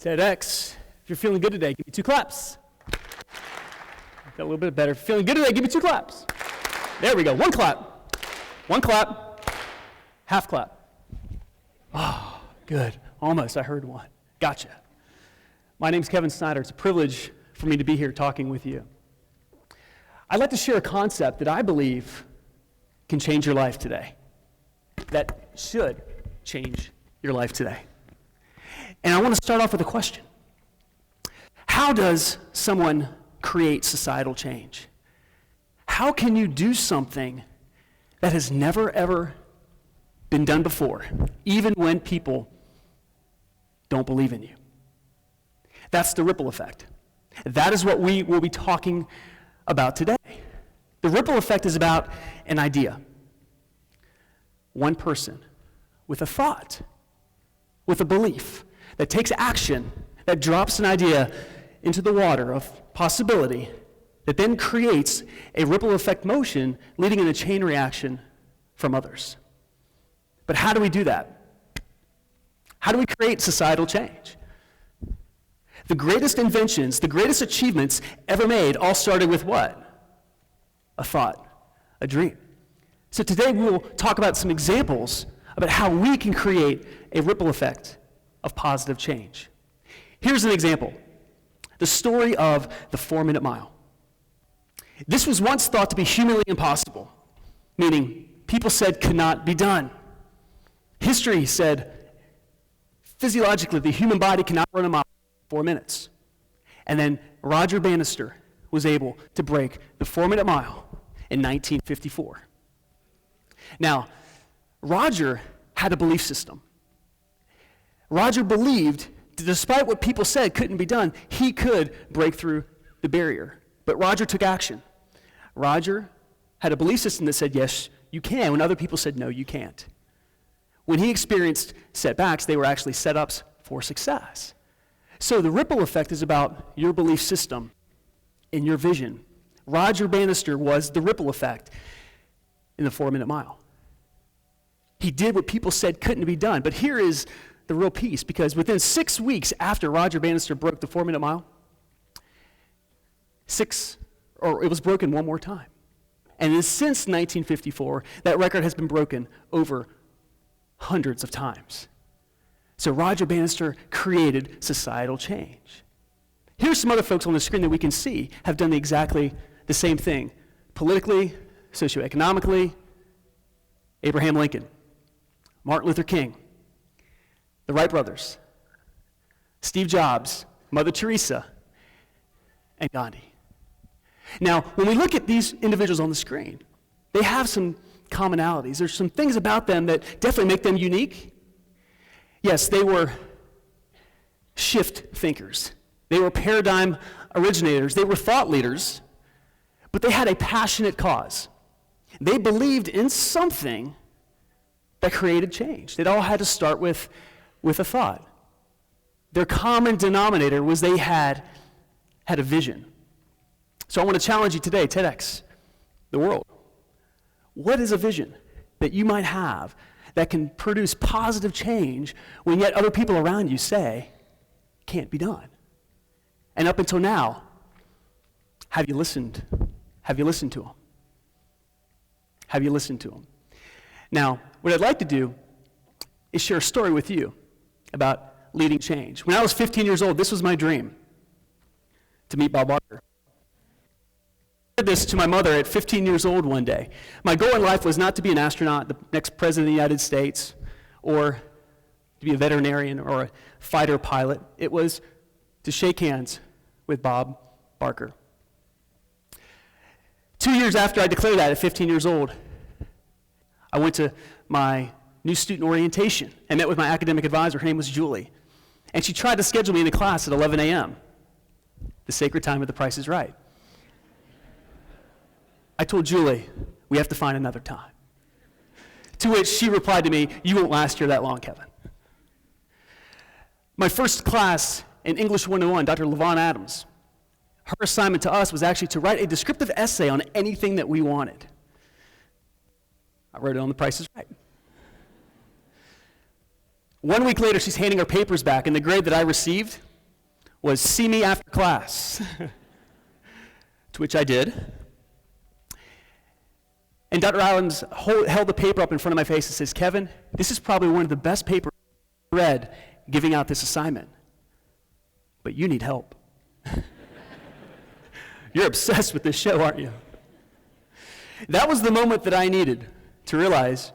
TEDx. If you're feeling good today, give me 2 claps. Got a little bit better. If you're feeling good today, give me 2 claps. There we go. 1 clap. 1 clap. Half clap. Oh, good. Almost. I heard one. Gotcha. My name's Kevin Snyder. It's a privilege for me to be here talking with you. I'd like to share a concept that I believe can change your life today. That should change your life today. And I want to start off with a question. How does someone create societal change? How can you do something that has never, ever been done before, even when people don't believe in you? That's the ripple effect. That is what we will be talking about today. The ripple effect is about an idea. One person with a thought, with a belief, that takes action, that drops an idea into the water of possibility, that then creates a ripple effect motion leading in a chain reaction from others. But how do we do that? How do we create societal change? The greatest inventions, the greatest achievements ever made all started with what? A thought, a dream. So today we will talk about some examples about how we can create a ripple effect of positive change. Here's an example. The story of the 4-minute mile. This was once thought to be humanly impossible, meaning people said could not be done. History said physiologically the human body cannot run a mile in 4 minutes. And then Roger Bannister was able to break the 4-minute mile in 1954. Now, Roger had a belief system. Roger believed that despite what people said couldn't be done, he could break through the barrier. But Roger took action. Roger had a belief system that said, yes, you can, when other people said, no, you can't. When he experienced setbacks, they were actually setups for success. So the ripple effect is about your belief system and your vision. Roger Bannister was the ripple effect in the 4-minute mile. He did what people said couldn't be done. But here is the real piece, because within 6 weeks after Roger Bannister broke the 4-minute mile, it was broken one more time. And since 1954, that record has been broken over hundreds of times. So Roger Bannister created societal change. Here's some other folks on the screen that we can see have done exactly the same thing. Politically, socioeconomically: Abraham Lincoln, Martin Luther King, the Wright brothers, Steve Jobs, Mother Teresa, and Gandhi. Now, when we look at these individuals on the screen, they have some commonalities. There's some things about them that definitely make them unique. Yes, they were shift thinkers. They were paradigm originators. They were thought leaders, but they had a passionate cause. They believed in something that created change. It all had to start with a thought. Their common denominator was they had a vision. So I want to challenge you today, TEDx, the world. What is a vision that you might have that can produce positive change when yet other people around you say can't be done? And up until now, have you listened? Have you listened to them? Have you listened to them? Now, what I'd like to do is share a story with you about leading change. When I was 15 years old, this was my dream, to meet Bob Barker. I said this to my mother at 15 years old one day. My goal in life was not to be an astronaut, the next president of the United States, or to be a veterinarian or a fighter pilot. It was to shake hands with Bob Barker. 2 years after I declared that at 15 years old, I went to my new student orientation and met with my academic advisor. Her name was Julie. And she tried to schedule me in a class at 11 a.m., the sacred time of The Price is Right. I told Julie, we have to find another time. To which she replied to me, you won't last here that long, Kevin. My first class in English 101, Dr. LaVon Adams, her assignment to us was actually to write a descriptive essay on anything that we wanted. I wrote it on The Price is Right. 1 week later, she's handing her papers back, and the grade that I received was see me after class, to which I did. And Dr. Adams held the paper up in front of my face and says, Kevin, this is probably one of the best papers I've read giving out this assignment, but you need help. You're obsessed with this show, aren't you? That was the moment that I needed to realize,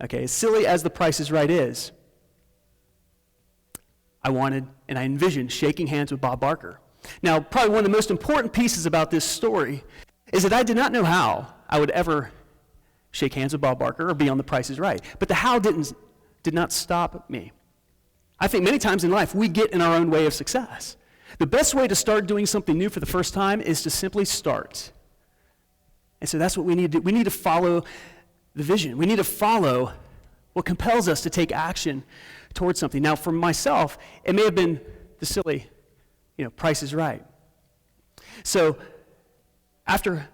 okay, as silly as The Price is Right is, I wanted and I envisioned shaking hands with Bob Barker. Now, probably one of the most important pieces about this story is that I did not know how I would ever shake hands with Bob Barker or be on The Price is Right. But the how did not stop me. I think many times in life we get in our own way of success. The best way to start doing something new for the first time is to simply start. And so that's what we need to do. We need to follow the vision. We need to follow what compels us to take action towards something. Now, for myself, it may have been the silly, Price is Right. So after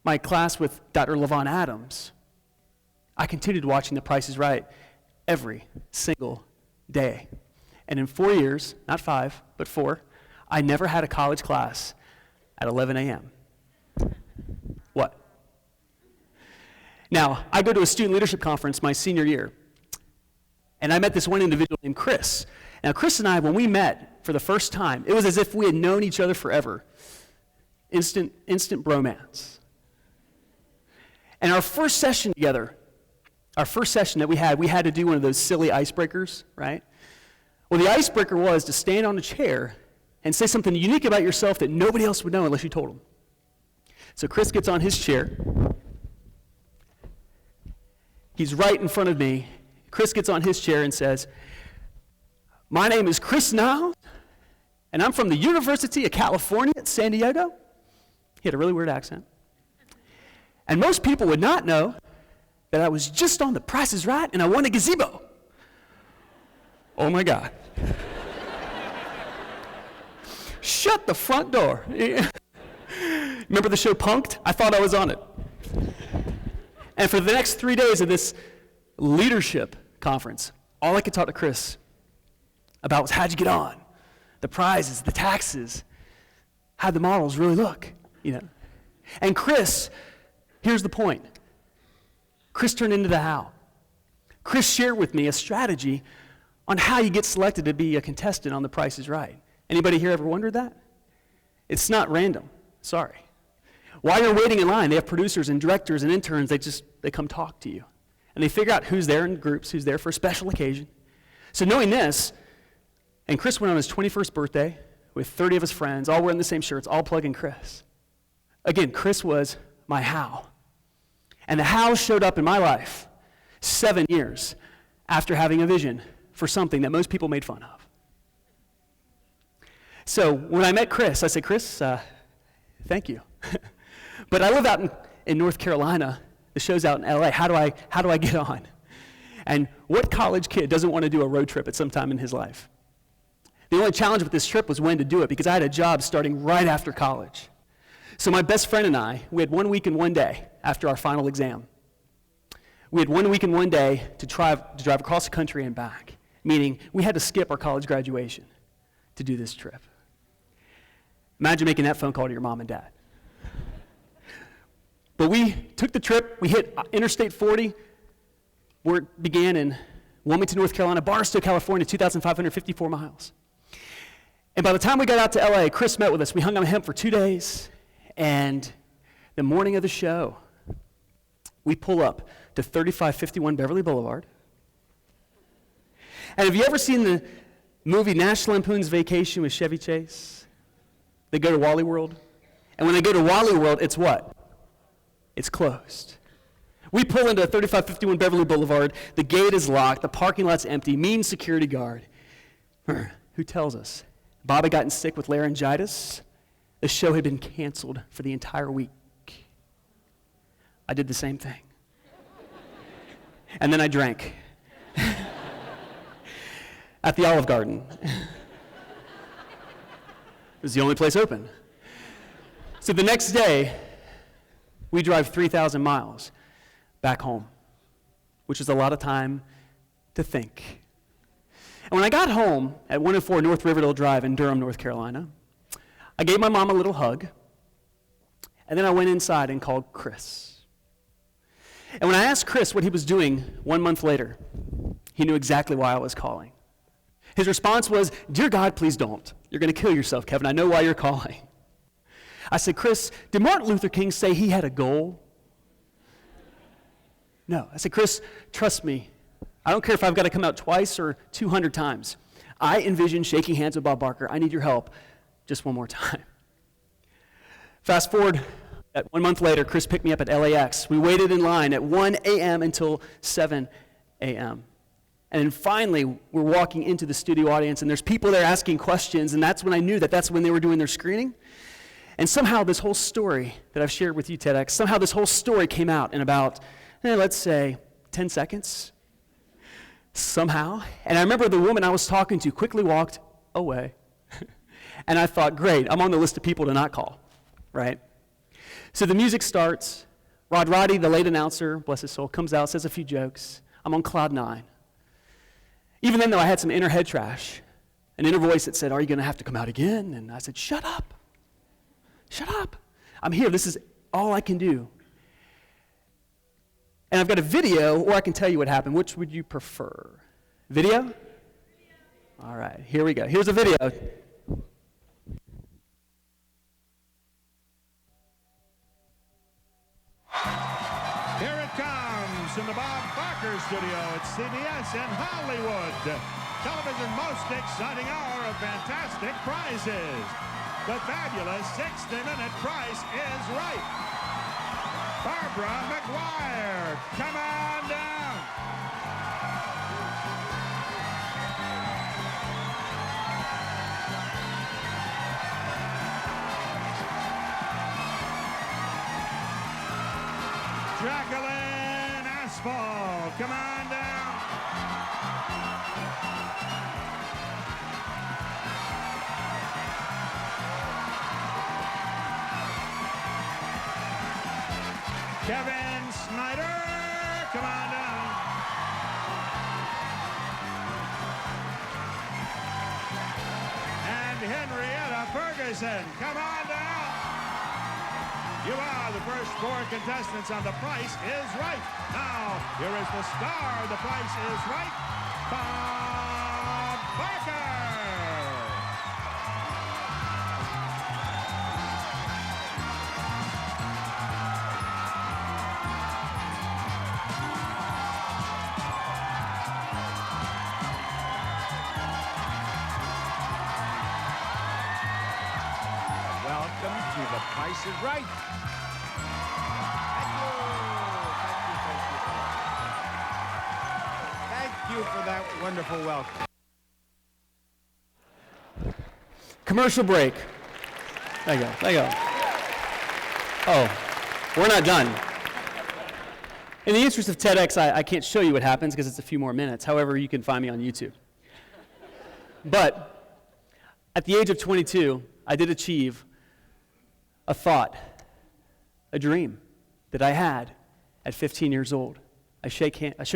my class with Dr. LaVon Adams, I continued watching The Price is Right every single day. And in 4 years, not 5, but 4, I never had a college class at 11 a.m. What? Now, I go to a student leadership conference my senior year, and I met this one individual named Chris. Now, Chris and I, when we met for the first time, it was as if we had known each other forever. Instant bromance. And our first session together, our first session that we had to do one of those silly icebreakers, right? Well, the icebreaker was to stand on a chair and say something unique about yourself that nobody else would know unless you told them. So Chris gets on his chair. He's right in front of me. Chris gets on his chair and says, my name is Chris Niles, and I'm from the University of California at San Diego. He had a really weird accent. And most people would not know that I was just on The Price is Right and I won a gazebo. Oh my God. Shut the front door. Remember the show Punk'd? I thought I was on it. And for the next 3 days of this leadership conference, all I could talk to Chris about was how'd you get on? The prizes, the taxes, how'd the models really look, And Chris, here's the point. Chris turned into the how. Chris shared with me a strategy on how you get selected to be a contestant on The Price is Right. Anybody here ever wondered that? It's not random. Sorry. While you're waiting in line, they have producers and directors and interns. They come talk to you. And they figure out who's there in groups, who's there for a special occasion. So knowing this, and Chris went on his 21st birthday with 30 of his friends, all wearing the same shirts, all plugging Chris. Again, Chris was my how. And the how showed up in my life 7 years after having a vision for something that most people made fun of. So when I met Chris, I said, Chris, thank you. But I live out in North Carolina. The show's out in LA. How do I get on? And what college kid doesn't want to do a road trip at some time in his life? The only challenge with this trip was when to do it, because I had a job starting right after college. So my best friend and I, we had 1 week and 1 day after our final exam. We had 1 week and 1 day to drive across the country and back, meaning we had to skip our college graduation to do this trip. Imagine making that phone call to your mom and dad. But we took the trip, we hit Interstate 40, where it began in Wilmington, North Carolina, Barstow, California, 2,554 miles. And by the time we got out to LA, Chris met with us. We hung on him for 2 days, and the morning of the show, we pull up to 3551 Beverly Boulevard. And have you ever seen the movie National Lampoon's Vacation with Chevy Chase? They go to Wally World. And when they go to Wally World, it's what? It's closed. We pull into 3551 Beverly Boulevard. The gate is locked. The parking lot's empty. Mean security guard. Who tells us? Bob had gotten sick with laryngitis. The show had been canceled for the entire week. I did the same thing. And then I drank. At the Olive Garden. It was the only place open. So the next day, we drive 3,000 miles back home, which is a lot of time to think. And when I got home at 104 North Riverdale Drive in Durham, North Carolina, I gave my mom a little hug, and then I went inside and called Chris. And when I asked Chris what he was doing 1 month later, he knew exactly why I was calling. His response was, "Dear God, please don't. You're going to kill yourself, Kevin. I know why you're calling." I said, "Chris, did Martin Luther King say he had a goal?" No. I said, "Chris, trust me. I don't care if I've got to come out twice or 200 times. I envision shaking hands with Bob Barker. I need your help just one more time." Fast forward, 1 month later, Chris picked me up at LAX. We waited in line at 1 a.m. until 7 a.m. And then finally, we're walking into the studio audience, and there's people there asking questions, and that's when I knew that that's when they were doing their screening. And somehow this whole story that I've shared with you, TEDx, somehow this whole story came out in about, let's say, 10 seconds. Somehow. And I remember the woman I was talking to quickly walked away. And I thought, great, I'm on the list of people to not call, right? So the music starts. Roddy, the late announcer, bless his soul, comes out, says a few jokes. I'm on cloud 9. Even then, though, I had some inner head trash, an inner voice that said, "Are you going to have to come out again?" And I said, "Shut up. Shut up. I'm here. This is all I can do." And I've got a video, or I can tell you what happened. Which would you prefer? Video? All right, here we go. Here's a video. Here it comes from the Bob Barker studio at CBS in Hollywood. Television's most exciting hour of fantastic prizes. The fabulous 60-minute Price is Right. Barbara McGuire, come on down. Jacqueline Asphalt, come on down. Kevin Snyder, come on down. And Henrietta Ferguson, come on down. You are the first 4 contestants on The Price is Right. Now, here is the star of The Price is Right, Bob Barker. Welcome to The Price is Right. Thank you for that wonderful welcome. Commercial break. There you go. There you go. Oh, we're not done. In the interest of TEDx, I can't show you what happens because it's a few more minutes. However, you can find me on YouTube. But at the age of 22, I did achieve a thought, a dream that I had at 15 years old. I shook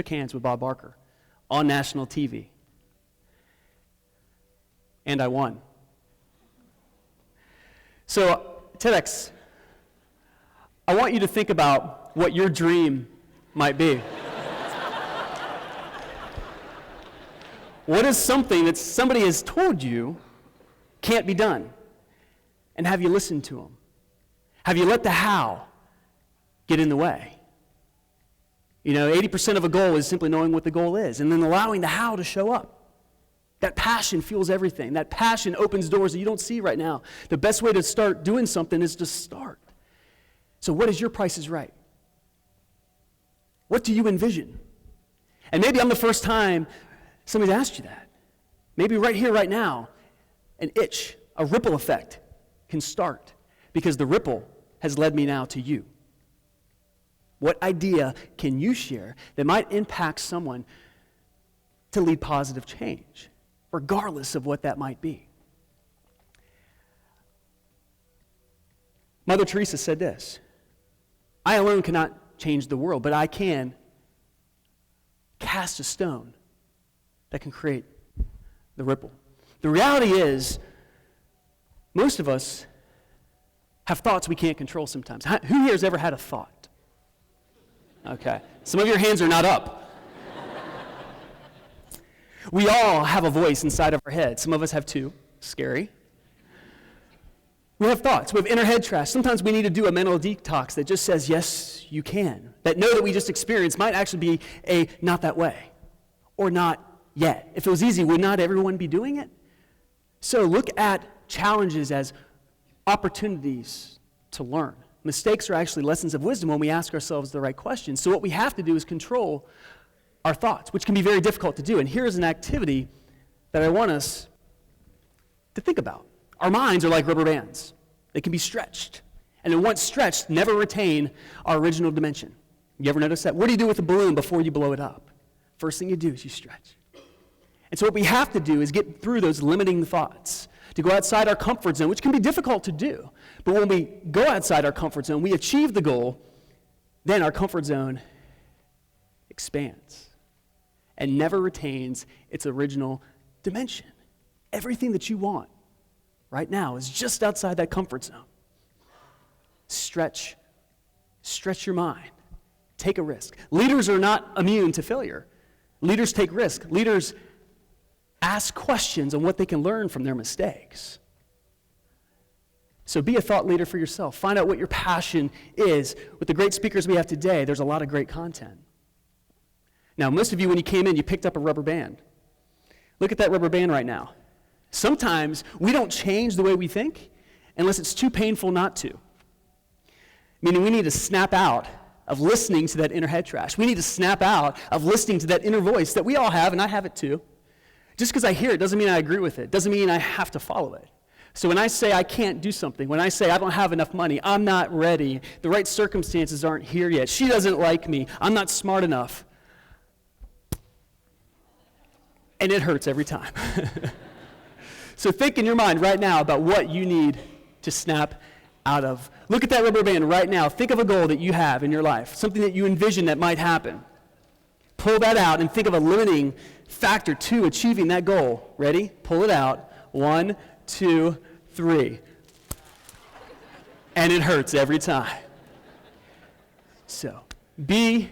hands with Bob Barker on national TV. And I won. So, TEDx, I want you to think about what your dream might be. What is something that somebody has told you can't be done? And have you listened to them? Have you let the how get in the way? 80% of a goal is simply knowing what the goal is and then allowing the how to show up. That passion fuels everything. That passion opens doors that you don't see right now. The best way to start doing something is to start. So what is your Price is Right? What do you envision? And maybe I'm the first time somebody's asked you that. Maybe right here, right now, an itch, a ripple effect can start because the ripple has led me now to you. What idea can you share that might impact someone to lead positive change, regardless of what that might be? Mother Teresa said this, "I alone cannot change the world, but I can cast a stone that can create the ripple. The reality is, most of us have thoughts we can't control sometimes. Who here has ever had a thought? Okay. Some of your hands are not up. We all have a voice inside of our head. Some of us have two. Scary. We have thoughts. We have inner head trash. Sometimes we need to do a mental detox that just says, yes, you can. That no that we just experienced might actually be a not that way or not yet. If it was easy, would not everyone be doing it? So look at challenges as opportunities to learn. Mistakes are actually lessons of wisdom when we ask ourselves the right questions. So what we have to do is control our thoughts, which can be very difficult to do. And here's an activity that I want us to think about. Our minds are like rubber bands. They can be stretched. And then once stretched, never retain our original dimension. You ever notice that? What do you do with a balloon before you blow it up? First thing you do is you stretch. And so what we have to do is get through those limiting thoughts, to go outside our comfort zone, which can be difficult to do. But when we go outside our comfort zone, we achieve the goal, then our comfort zone expands and never retains its original dimension. Everything that you want right now is just outside that comfort zone. Stretch your mind. Take a risk. Leaders are not immune to failure. Leaders take risk. Leaders ask questions on what they can learn from their mistakes. So be a thought leader for yourself. Find out what your passion is. With the great speakers we have today, there's a lot of great content. Now, most of you, when you came in, you picked up a rubber band. Look at that rubber band right now. Sometimes we don't change the way we think unless it's too painful not to. Meaning we need to snap out of listening to that inner head trash. We need to snap out of listening to that inner voice that we all have, and I have it too. Just because I hear it doesn't mean I agree with it. Doesn't mean I have to follow it. So when I say I can't do something, when I say I don't have enough money, I'm not ready, the right circumstances aren't here yet, she doesn't like me, I'm not smart enough, and it hurts every time. So think in your mind right now about what you need to snap out of. Look at that rubber band right now. Think of a goal that you have in your life, something that you envision that might happen. Pull that out and think of a limiting factor to achieving that goal. Ready? Pull it out. 1, 2, 3. And it hurts every time. So, be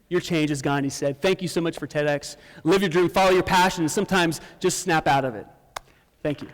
your change, as Gandhi said. Thank you so much for TEDx. Live your dream, follow your passion, and sometimes just snap out of it. Thank you.